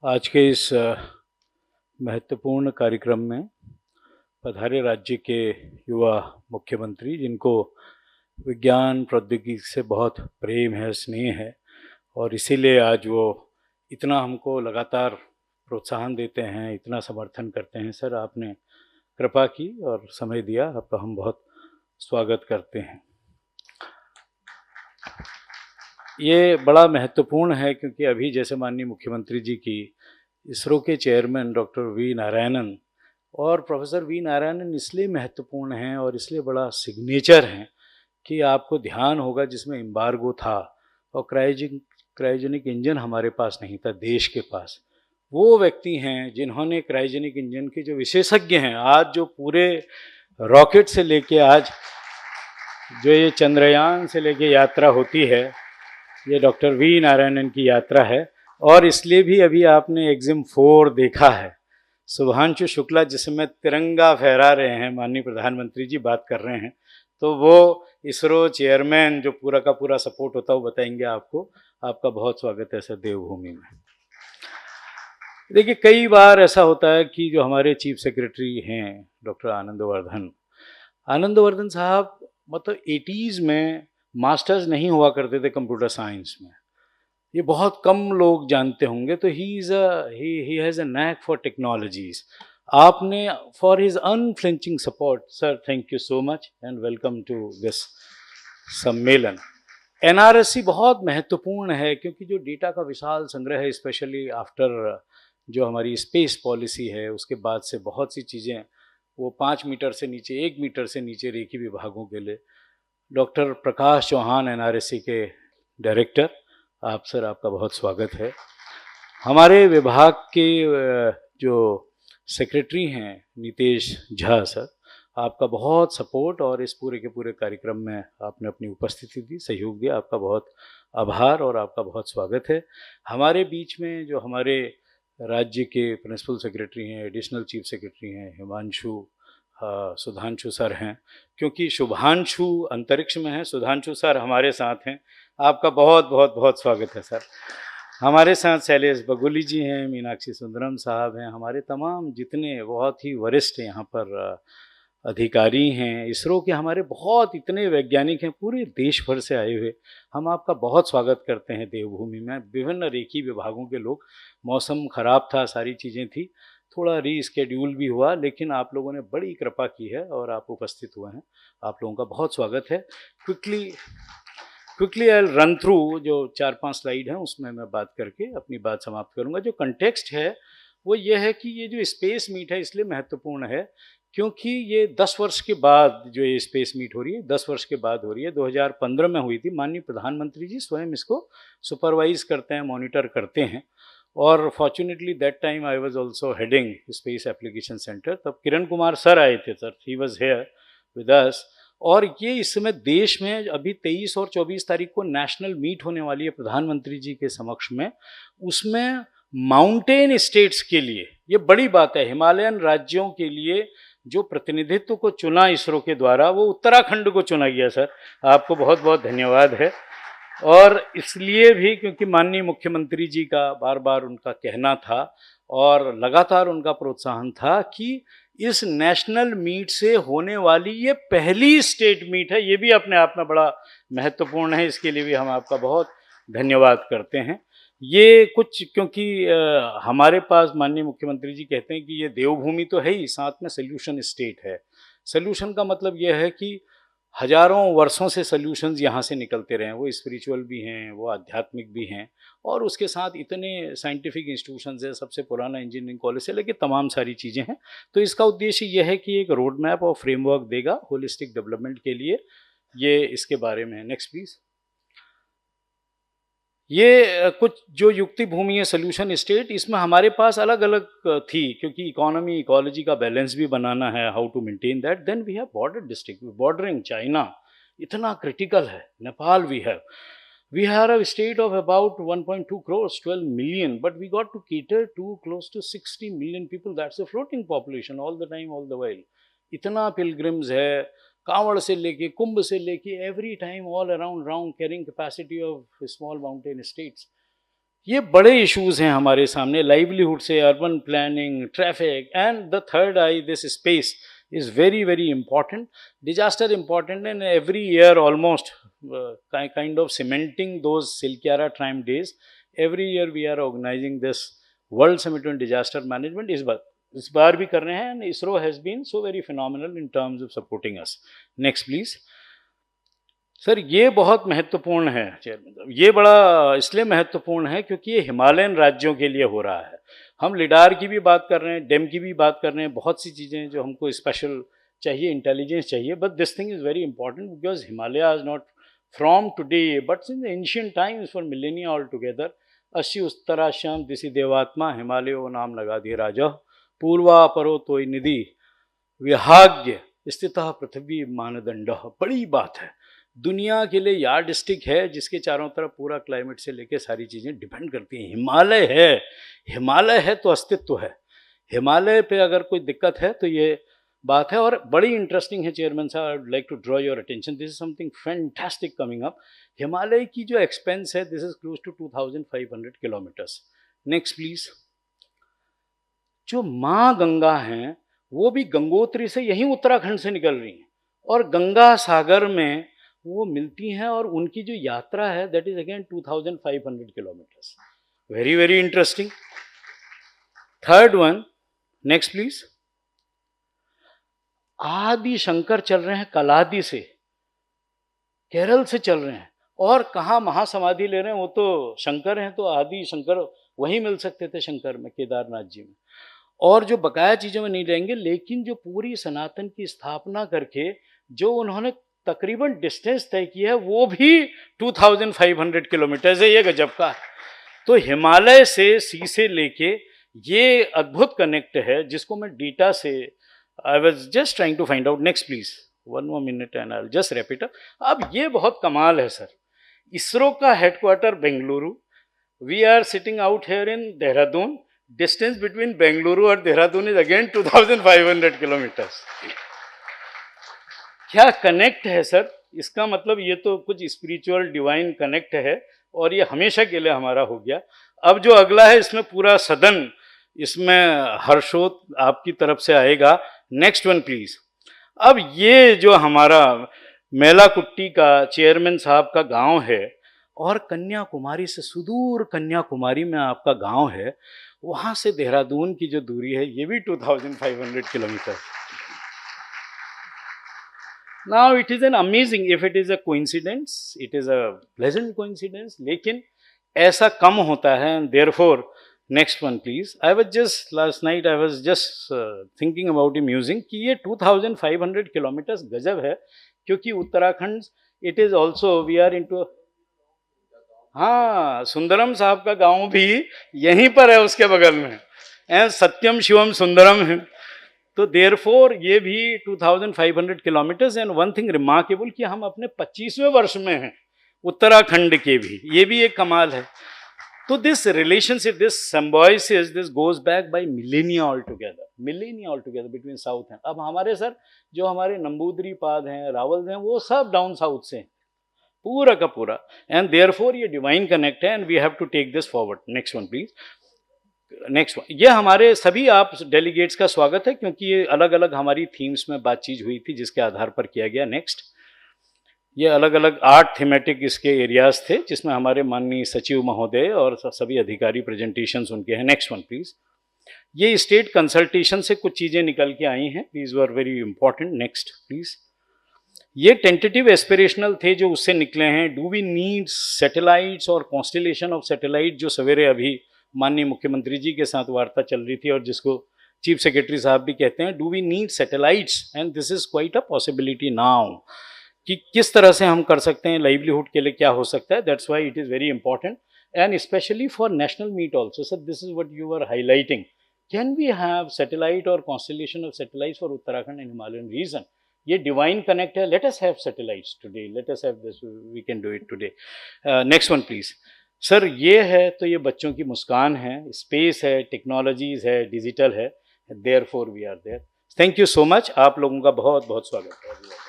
आज के इस महत्वपूर्ण कार्यक्रम में पधारे राज्य के युवा मुख्यमंत्री, जिनको विज्ञान प्रौद्योगिकी से बहुत प्रेम है, स्नेह है, और इसीलिए आज वो इतना हमको लगातार प्रोत्साहन देते हैं, इतना समर्थन करते हैं। सर, आपने कृपा की और समय दिया, आपका हम बहुत स्वागत करते हैं। ये बड़ा महत्वपूर्ण है क्योंकि अभी जैसे माननीय मुख्यमंत्री जी की इसरो के चेयरमैन डॉक्टर वी नारायणन, और प्रोफेसर वी नारायणन इसलिए महत्वपूर्ण हैं और इसलिए बड़ा सिग्नेचर हैं कि आपको ध्यान होगा जिसमें एम्बार्गो था और क्रायोजेनिक इंजन हमारे पास नहीं था देश के पास। वो व्यक्ति हैं जिन्होंने क्रायोजेनिक इंजन के जो विशेषज्ञ हैं, आज जो पूरे रॉकेट से लेके आज जो ये चंद्रयान से लेके यात्रा होती है, ये डॉक्टर वी नारायणन की यात्रा है। और इसलिए भी अभी आपने एग्जिम 4 देखा है, शुभांशु शुक्ला जिसमें तिरंगा फहरा रहे हैं, माननीय प्रधानमंत्री जी बात कर रहे हैं, तो वो इसरो चेयरमैन जो पूरा का पूरा सपोर्ट होता है वो बताएंगे आपको। आपका बहुत स्वागत है सर देवभूमि में। देखिए, कई बार ऐसा होता है कि जो हमारे चीफ सेक्रेटरी हैं डॉक्टर आनंदवर्धन साहब, मतलब 80s में मास्टर्स नहीं हुआ करते थे कंप्यूटर साइंस में, ये बहुत कम लोग जानते होंगे। तो he has a knack for technologies. आपने for his unflinching support sir, thank you so much and welcome to this सम्मेलन। एनआरएससी बहुत महत्वपूर्ण है क्योंकि जो डेटा का विशाल संग्रह है, स्पेशली आफ्टर जो हमारी स्पेस पॉलिसी है उसके बाद से बहुत सी चीज़ें, वो 5 मीटर से नीचे, 1 मीटर से नीचे रेखी विभागों के लिए डॉक्टर प्रकाश चौहान एनआरएससी के डायरेक्टर, आप सर, आपका बहुत स्वागत है। हमारे विभाग के जो सेक्रेटरी हैं नीतेश झा सर, आपका बहुत सपोर्ट और इस पूरे के पूरे कार्यक्रम में आपने अपनी उपस्थिति दी, सहयोग दिया, आपका बहुत आभार और आपका बहुत स्वागत है। हमारे बीच में जो हमारे राज्य के प्रिंसिपल सेक्रेटरी हैं, एडिशनल चीफ सेक्रेटरी हैं, सुधांशु सर हैं, क्योंकि शुभांशु अंतरिक्ष में है, सुधांशु सर हमारे साथ हैं। आपका बहुत बहुत बहुत स्वागत है सर। हमारे साथ शैलेश बगोली जी हैं, मीनाक्षी सुंदरम साहब हैं, हमारे तमाम जितने बहुत ही वरिष्ठ यहाँ पर अधिकारी हैं, इसरो के हमारे बहुत इतने वैज्ञानिक हैं पूरे देश भर से आए हुए। हम आपका बहुत स्वागत करते हैं देवभूमि में। विभिन्न रेखी विभागों के लोग, मौसम ख़राब था, सारी चीज़ें थी, थोड़ा रीस्केड्यूल भी हुआ, लेकिन आप लोगों ने बड़ी कृपा की है और आप उपस्थित हुए हैं। आप लोगों का बहुत स्वागत है। क्विकली आई रन थ्रू जो 4-5 स्लाइड हैं, उसमें मैं बात करके अपनी बात समाप्त करूंगा। जो कंटेक्स्ट है वो ये है कि ये जो स्पेस मीट है इसलिए महत्वपूर्ण है क्योंकि ये 10 वर्ष के बाद जो ये स्पेस मीट हो रही है, 10 वर्ष के बाद हो रही है। 2015 में हुई थी, माननीय प्रधानमंत्री जी स्वयं इसको सुपरवाइज करते हैं, मॉनिटर करते हैं। और fortunately that time I was also heading space application centre. तब किरण कुमार सर आए थे sir, he was here with us. और ये इस समय देश में अभी 23 और 24 तारीख को नेशनल मीट होने वाली है प्रधानमंत्री जी के समक्ष में। उसमें माउंटेन स्टेट्स के लिए ये बड़ी बात है, हिमालयन राज्यों के लिए जो प्रतिनिधित्व को चुना इसरो के द्वारा, वो उत्तराखंड को चुना गया सर। आपको बहुत बहुत धन्यवाद है। और इसलिए भी क्योंकि माननीय मुख्यमंत्री जी का बार बार उनका कहना था और लगातार उनका प्रोत्साहन था कि इस नेशनल मीट से होने वाली ये पहली स्टेट मीट है, ये भी अपने आप में बड़ा महत्वपूर्ण है। इसके लिए भी हम आपका बहुत धन्यवाद करते हैं। ये कुछ क्योंकि हमारे पास माननीय मुख्यमंत्री जी कहते हैं कि ये देवभूमि तो है ही, साथ में सोल्यूशन स्टेट है। सोल्यूशन का मतलब यह है कि हजारों वर्षों से सॉल्यूशंस यहाँ से निकलते रहे हैं, वो स्पिरिचुअल भी हैं, वो आध्यात्मिक भी हैं, और उसके साथ इतने साइंटिफिक इंस्टीट्यूशंस हैं, सबसे पुराना इंजीनियरिंग कॉलेज से लेके तमाम सारी चीज़ें हैं। तो इसका उद्देश्य यह है कि एक रोड मैप और फ्रेमवर्क देगा होलिस्टिक डेवलपमेंट के लिए। ये इसके बारे में है। Next please. ये कुछ जो युक्ति भूमि है सोल्यूशन स्टेट, इसमें हमारे पास अलग अलग थी क्योंकि इकोनॉमी इकोलॉजी का बैलेंस भी बनाना है, how to maintain that. Then we have border district, bordering China, इतना क्रिटिकल है। Nepal we are a state of about 1.2 crores, 12 million, but we got to cater to close to 60 million people. That's a floating population all the time, all the while. इतना pilgrims है, कांवड़ से लेके कुंभ से लेके every time all around carrying capacity of small mountain states. ये बड़े issues हैं हमारे सामने, लाइवलीहुड से urban planning, traffic, and the third I this space is very very important. Disaster important, and every year almost kind of cementing those Silkyara Triumph days. Every year we are organizing this World Summit on Disaster Management. इस बार भी कर रहे हैं, and ISRO has been so very phenomenal in terms of supporting us. Next please. Sir ये बहुत महत्वपूर्ण है chairman साहब, ये बड़ा इसलिए महत्वपूर्ण है क्योंकि ये हिमालयन राज्यों के लिए हो रहा है। हम लिडार की भी बात कर रहे हैं, डेम की भी बात कर रहे हैं, बहुत सी चीज़ें जो हमको स्पेशल चाहिए, इंटेलिजेंस चाहिए, but this thing is very important because Himalaya is not from today but in the ancient times for millennia all together. अश्य उत्तराश्याम दिशि देवात्मा हिमालयो नाम लगा दिए राजा, पूर्वा परो तोय निधि विहाग्य स्थित पृथ्वी मानदंड। बड़ी बात है, दुनिया के लिए यार्ड स्टिक है जिसके चारों तरफ पूरा क्लाइमेट से लेके सारी चीज़ें डिपेंड करती हैं। हिमालय है तो अस्तित्व है। हिमालय पे अगर कोई दिक्कत है तो ये बात है। और बड़ी इंटरेस्टिंग है चेयरमैन साहब, I would like to draw your attention, this is something fantastic coming up. Himalaya की जो एक्सपेंस है this is close to 2500 kilometres. Next please. जो माँ गंगा हैं वो भी गंगोत्री से यहीं उत्तराखंड से निकल रही हैं और गंगा सागर में वो मिलती हैं, और उनकी जो यात्रा है that is again 2500 kilometres. Very very interesting. Third one, next please. आदि शंकर चल रहे हैं कलादी से, केरल से चल रहे हैं, और कहाँ महासमाधि ले रहे हैं, वो तो शंकर हैं तो आदि शंकर वहीं मिल सकते थे शंकर में, केदारनाथ जी में। और जो बकाया चीज़ों में नहीं रहेंगे, लेकिन जो पूरी सनातन की स्थापना करके जो उन्होंने तकरीबन डिस्टेंस तय की है वो भी 2500 किलोमीटर है। ये गजब का है। तो हिमालय से सी से लेके ये अद्भुत कनेक्ट है जिसको मैं डेटा से I was just trying to find out. Next please, one more minute and I will just wrap it up. अब ये बहुत कमाल है सर, इसरो का headquarter Bengaluru, we are sitting out here in Dehradun, distance between Bengaluru और देहरादून इज अगेन 2500 किलोमीटर्स। क्या connect है sir, इसका मतलब ये तो कुछ स्पिरिचुअल डिवाइन कनेक्ट है और ये हमेशा के लिए हमारा हो गया। अब जो अगला है इसमें पूरा सदन, इसमें हर्षोत आपकी तरफ से आएगा। Next one please. अब ये जो हमारा मेलाकुट्टी का चेयरमैन साहब का गांव है और कन्याकुमारी से, सुदूर कन्याकुमारी में आपका गांव है, वहाँ से देहरादून की जो दूरी है ये भी 2500 kilometre. Now it is an amazing, if it is a coincidence, it is a pleasant coincidence, लेकिन ऐसा कम होता है। therefore next one please. I was just last night I was just thinking about musing कि ये 2500 kilometres गजब है, क्योंकि Uttarakhand it is also we are into, हाँ सुंदरम साहब का गांव भी यहीं पर है उसके बगल में, सत्यम शिवम सुंदरम है। तो देयरफॉर ये भी 2500 kilometres. And one thing remarkable कि हम अपने 25वें वर्ष में हैं उत्तराखंड के भी, ये भी एक कमाल है। तो this relationship, this symbiosis, this goes back by millennia all together between south and. अब हमारे सर जो हमारे नंबूदरी पाद हैं, रावल हैं, वो सब डाउन साउथ से हैं पूरा का पूरा। एंड देयरफॉर ये डिवाइन कनेक्ट है and we have to take this forward. Next one please. Next one, ये हमारे सभी आप डेलीगेट्स का स्वागत है क्योंकि ये अलग अलग हमारी थीम्स में बातचीत हुई थी जिसके आधार पर किया गया। नेक्स्ट, ये अलग अलग 8 थीमेटिक इसके एरियाज थे जिसमें हमारे माननीय सचिव महोदय और सभी अधिकारी प्रेजेंटेशंस उनके हैं। Next one please. ये स्टेट कंसल्टेशन से कुछ चीज़ें निकल के आई हैं, these were very important. Next please. ये टेंटेटिव एस्पिरेशनल थे जो उससे निकले हैं। डू वी नीड सैटेलाइट्स और कॉन्स्टेलेशन ऑफ सैटेलाइट, जो सवेरे अभी माननीय मुख्यमंत्री जी के साथ वार्ता चल रही थी और जिसको चीफ सेक्रेटरी साहब भी कहते हैं, do we need satellites, and this is quite a possibility now कि किस तरह से हम कर सकते हैं, लाइवलीहुड के लिए क्या हो सकता है। That's why it is very important and especially for national meet also. Sir this is what you are highlighting, can we have satellite or constellation of satellites for Uttarakhand and Himalayan region. ये divine connect है, let us have satellites today, let us have this, we can do it today. Next one please. Sir ये है तो ये बच्चों की मुस्कान है, space है, टेक्नोलॉजीज है, डिजिटल है, therefore we are there. Thank you so much, आप लोगों का बहुत बहुत स्वागत है।